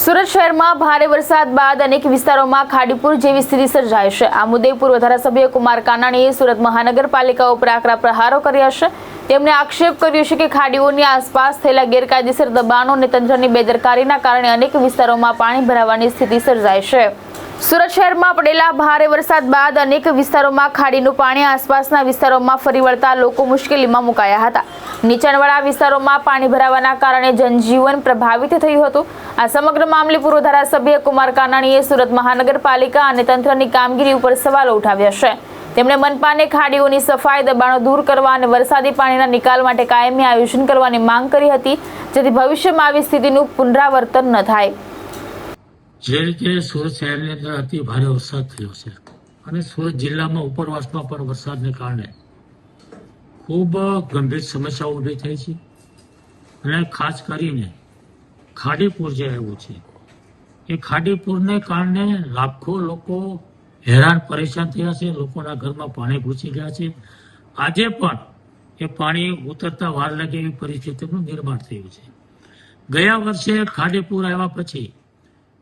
સુરત શહેરમાં ભારે વરસાદ બાદ અનેક વિસ્તારોમાં ખાડીપુર જેવી સ્થિતિ સર્જાઈ છે। આ મુદ્દે પૂર્વ ધારાસભ્ય કુમાર કાનાણીએ સુરત મહાનગરપાલિકા ઉપર આકરા પ્રહારો કર્યા છે। તેમણે આક્ષેપ કર્યો છે કે ખાડીઓની આસપાસ થયેલા ગેરકાયદેસર દબાણો અને તંત્રની બેદરકારીના કારણે અનેક વિસ્તારોમાં પાણી ભરાવાની સ્થિતિ સર્જાઈ છે। સુરત શહેરમાં પડેલા ભારે વરસાદ બાદ અનેક વિસ્તારોમાં ખાડીનું પાણી આસપાસના વિસ્તારોમાં ફરી વળતા લોકો મુશ્કેલીમાં મુકાયા હતા। નીચાણવાળા વિસ્તારોમાં પાણી ભરાવાના કારણે જનજીવન પ્રભાવિત થયું હતું। આ સમગ્ર મામલે પૂર્વ ધારાસભ્ય કુમાર કાનાણીએ સુરત મહાનગરપાલિકા અને તંત્રની કામગીરી ઉપર સવાલો ઉઠાવ્યા છે। તેમણે મનપાને ખાડીઓની સફાઈ, દબાણો દૂર કરવા અને વરસાદી પાણીના નિકાલ માટે કાયમી આયોજન કરવાની માંગ કરી હતી, જેથી ભવિષ્યમાં આવી સ્થિતિનું પુનરાવર્તન ન થાય। જે રીતે સુરત શહેરની અંદર અતિ ભારે વરસાદ થયો છે અને સુરત જિલ્લામાં ઉપરવાસમાં પણ વરસાદને કારણે ખૂબ ગંભીર સમસ્યાઓ ઊભી થઈ છે અને ખાસ કરીને ખાડીપુર જે આવ્યું છે એ ખાડીપુરને કારણે લાખો લોકો હેરાન પરેશાન થયા છે। લોકોના ઘરમાં પાણી ઘૂસી ગયા છે। આજે પણ એ પાણી ઉતરતા વાર લાગે એવી પરિસ્થિતિનું નિર્માણ થયું છે। ગયા વર્ષે ખાડીપુર આવ્યા પછી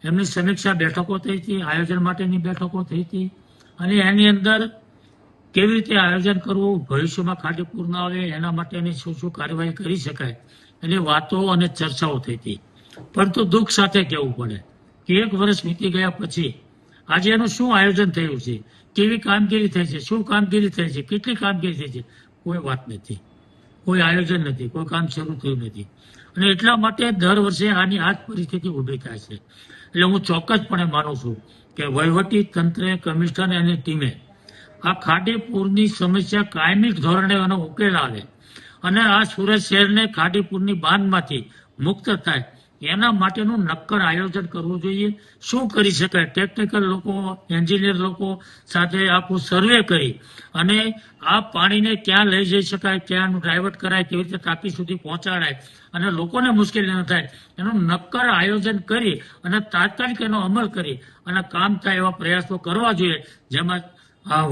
એમની સમીક્ષા બેઠકો થઈ હતી, આયોજન માટેની બેઠકો થઈ હતી અને એની અંદર કેવી રીતે આયોજન કરવું, ભવિષ્યમાં ખાડીપુર ન આવે એના માટેની શું શું કાર્યવાહી કરી શકાય એની વાતો અને ચર્ચાઓ થઈ હતી। પરંતુ દુઃખ સાથે કહેવું પડે કે એક વર્ષ વીતી ગયા પછી આજે એનું શું આયોજન થયું છે, કેવી કામગીરી થઈ છે, શું કામગીરી થઈ છે, કેટલી કામગીરી થઈ છે, કોઈ વાત નથી, કોઈ આયોજન નથી, કોઈ કામ શરૂ થયું નથી અને એટલા માટે દર વર્ષે આની આ જ પરિસ્થિતિ ઊભી થાય છે। એટલે હું ચોક્કસપણે માનું છું કે વહીવટી તંત્રે, કમિશનર અને ટીમે આ ખાડીપુરની સમસ્યા કાયમી ધોરણે એનો ઉકેલ આવે અને આ સુરત શહેરને ખાડીપુરની બાંધમાંથી મુક્ત થાય એના માટેનું નક્કર આયોજન કરવું જોઈએ। શું કરી શકાય, ટેકનિકલ લોકો, એન્જિનિયર લોકો સાથે આખું સર્વે કરી અને આ પાણીને ક્યાં લઈ જઈ શકાય, ક્યાં ડાયવર્ટ કરાય, કેવી રીતે ટાંકી સુધી પહોંચાડાય અને લોકોને મુશ્કેલી ન થાય એનું નક્કર આયોજન કરી અને તાત્કાલિક એનો અમલ કરી અને કામ થાય એવા પ્રયાસો કરવા જોઈએ, જેમાં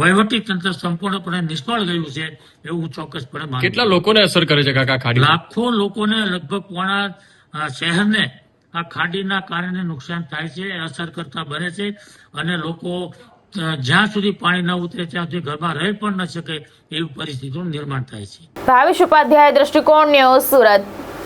વહીવટી તંત્ર સંપૂર્ણપણે નિષ્ફળ ગયું છે એવું હું ચોક્કસપણે માનું છું। કેટલા લોકોને અસર કરે છે કાકા ખાડી? લાખો લોકોને, લગભગ પોણા શહેરને આ ખાડીના કારણે નુકસાન થાય છે, અસર કરતા બને છે અને લોકો જ્યાં સુધી પાણી ન ઉતરે ત્યાં સુધી ઘરમાં રહી પણ ન શકે એવી પરિસ્થિતિનું નિર્માણ થાય છે। ભાવેશ ઉપાધ્યાય, દ્રષ્ટિકોણ ન્યૂઝ, સુરત।